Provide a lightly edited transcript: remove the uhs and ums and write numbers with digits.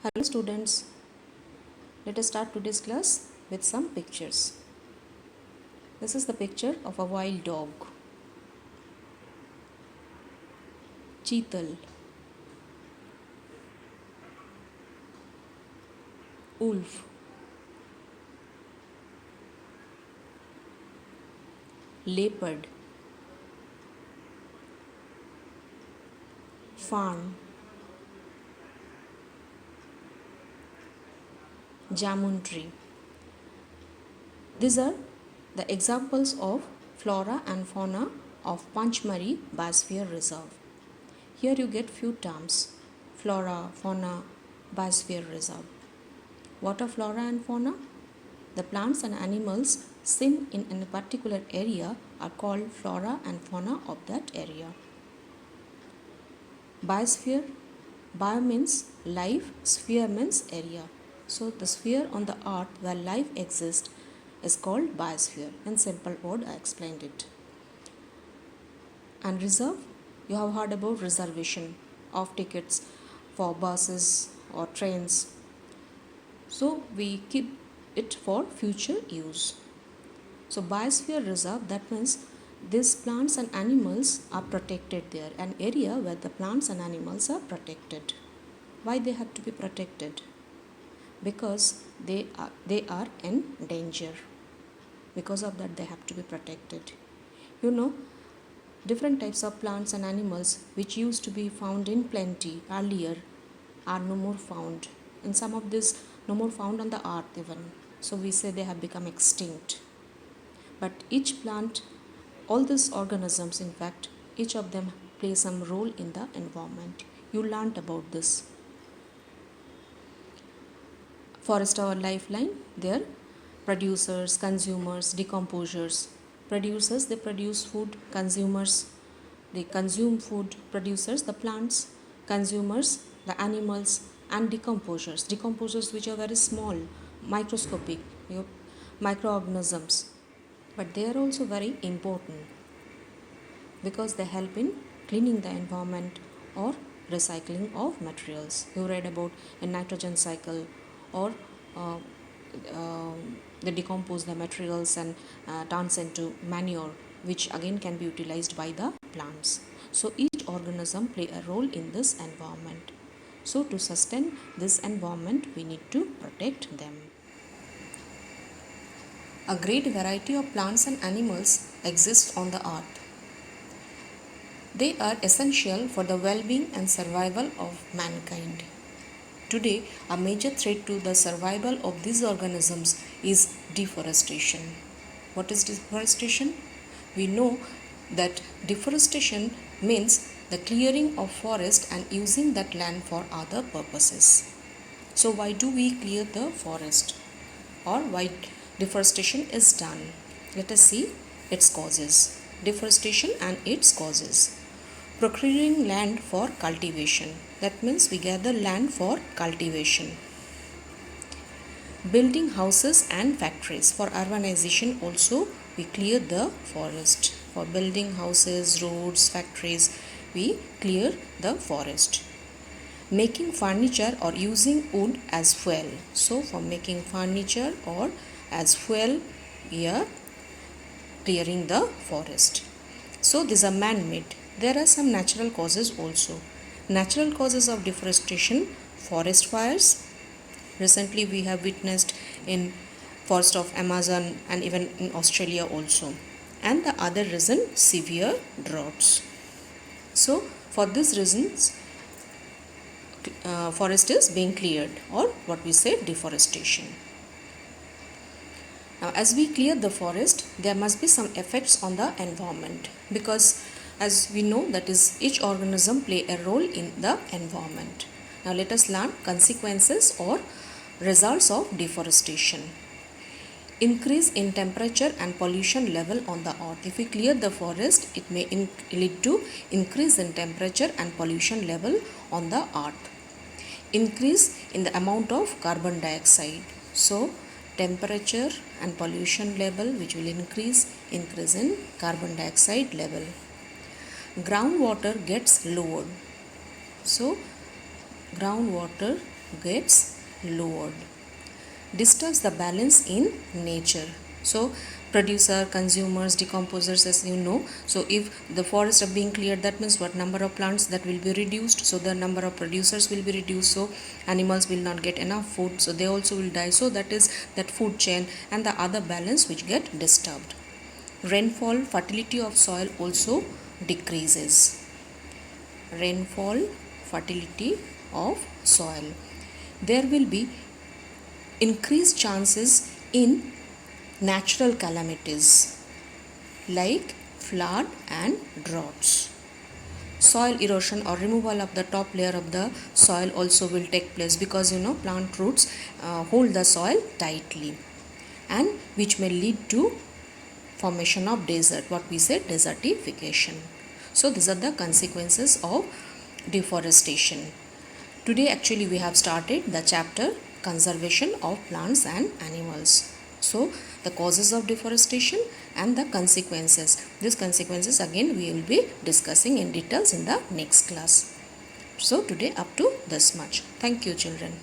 Hello students, let us start today's class with some pictures. This is the picture of a wild dog, cheetal, wolf, leopard, fawn, jamun tree. These are the examples of flora and fauna of Panchmari Biosphere Reserve. Here you get few terms: flora, fauna, Biosphere Reserve. What are flora and fauna? The plants and animals seen in a particular area are called flora and fauna of that area. Biosphere, bio means life, sphere means area. So the sphere on the earth where life exists is called biosphere. In simple word, I explained it. And reserve, you have heard about reservation of tickets for buses or trains. So we keep it for future use. So biosphere reserve, that means these plants and animals are protected there, an area where the plants and animals are protected. Why they have to be protected? Because they are in danger. Because of that they have to be protected. You know, different types of plants and animals which used to be found in plenty earlier are no more found. And some of this no more found on the earth even. So we say they have become extinct. But each plant, all these organisms, in fact, each of them play some role in the environment. You learnt about this. Forest our lifeline, they're producers, consumers, decomposers. Producers, they produce food. Consumers, they consume food. Producers, the plants. Consumers, the animals. And decomposers, decomposers which are very small, microscopic, microorganisms. But they are also very important because they help in cleaning the environment or recycling of materials. You read about a nitrogen cycle, or they decompose the materials and turns into manure, which again can be utilized by the plants. So each organism play a role in this environment. So to sustain this environment, we need to protect them. A great variety of plants and animals exist on the earth. They are essential for the well-being and survival of mankind. Today, a major threat to the survival of these organisms is deforestation. What is deforestation? We know that deforestation means the clearing of forest and using that land for other purposes. So why do we clear the forest, or why deforestation is done? Let us see its causes. Deforestation and its causes. Procuring land for cultivation. That means we gather land for cultivation. Building houses and factories. For urbanization also we clear the forest. For building houses, roads, factories, we clear the forest. Making furniture or using wood as fuel. So for making furniture or as fuel, we are clearing the forest. So these are man-made. There are some natural causes also. Natural causes of deforestation: forest fires. Recently we have witnessed in forest of Amazon and even in Australia also. And the other reason, severe droughts. So for these reasons, forest is being cleared, or what we say, deforestation. Now as we clear the forest, there must be some effects on the environment, because as we know, that is, each organism play a role in the environment. Now let us learn consequences or results of deforestation. Increase in temperature and pollution level on the earth. If we clear the forest, it may lead to increase in temperature and pollution level on the earth. Increase in the amount of carbon dioxide. So temperature and pollution level which will increase in carbon dioxide level. Groundwater gets lowered. So groundwater gets lowered. Disturbs the balance in nature. So producer, consumers, decomposers, as you know. So if the forests are being cleared, that means what number of plants that will be reduced. So the number of producers will be reduced. So animals will not get enough food. So they also will die. So that is that food chain and the other balance which get disturbed. Rainfall, fertility of soil also decreases. Rainfall, fertility of soil. There will be increased chances in natural calamities like flood and droughts. Soil erosion or removal of the top layer of the soil also will take place, because plant roots hold the soil tightly, and which may lead to formation of desert, what we say desertification. So these are the consequences of deforestation. Today actually we have started the chapter conservation of plants and animals. So the causes of deforestation and the consequences. These consequences again we will be discussing in details in the next class. So today up to this much. Thank you children.